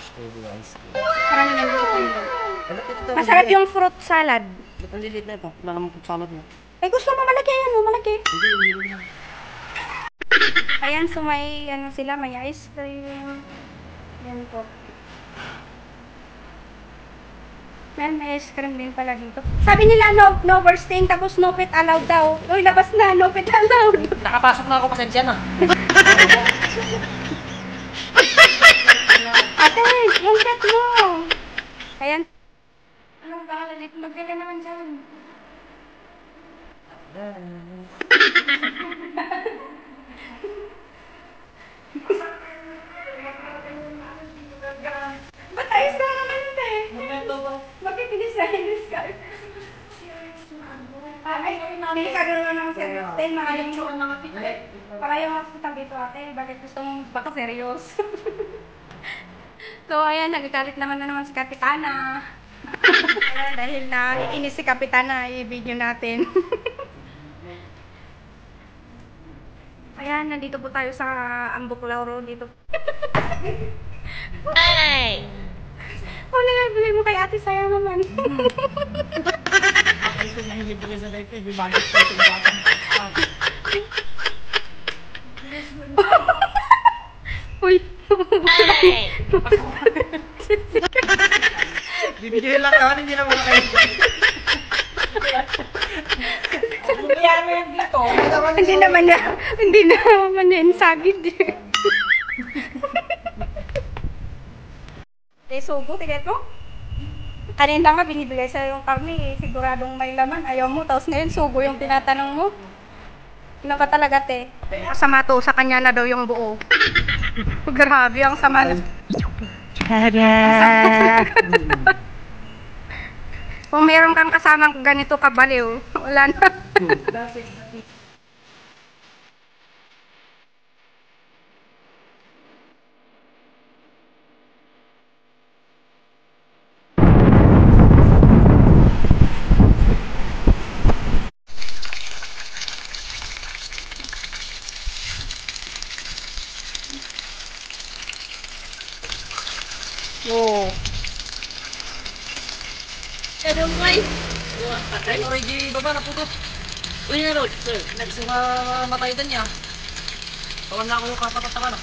strawberry ice cream. Marami na dito. Ano ito? Masarap yung fruit salad. Ba't ang lilit na ito? Wala namang fruit salad mo. Ay, gusto mo malaki yan, mo malaki. Hindi, hindi na. Ayan, so may, ano sila, may ice cream. Yan po. May ice cream din pala dito. Sabi nila, no bursting, tapos no pet allowed daw. Uy, labas na, no pet allowed. Nakapasok na ako, pasensya na. Ate, yung pet mo. Ayan. Anong bahala dito? Magkala naman dyan. Ba't ayos na naman ito eh? Momento ba? Bakit hindi sa English ka? Ay, hindi ka gano'n ng serious. Ten, makalimutan mga pita. Para yung hospital dito ate, bakit gusto mong baka serious? So, ayan, nagagalit naman si Kapitana. Ayan, dahil na inis si Kapitana, i-video natin. Ayan, nandito po tayo sa Ambuklaw Road dito. Hey! Wala nga, bigay mo kay ate, sayang naman. Ay, ito yung libre sa life eh. May magic pa ito yung bata. Uy! Hey! Bibigyan lang naman, hindi naman kayo. Bumiyano yan dito. Hindi naman yan sagid eh. Sugo, tiget mo? Kanina nga binibigay sa'yo yung karne eh. Siguradong may laman. Ayaw mo. Tapos ngayon sugo yung tinatanong mo. Ano ba talaga te? Masama to. Sa kanya na daw yung buo. Grabe ang sama. Kung meron kang kasamang ganito kabaliw, wala na. Oo. Ano ba yun? Ay, Origi, baba na puto. Uy, na Lord, sir. Nagsumatay din niya. Tawag na ako yung kapatatawa na.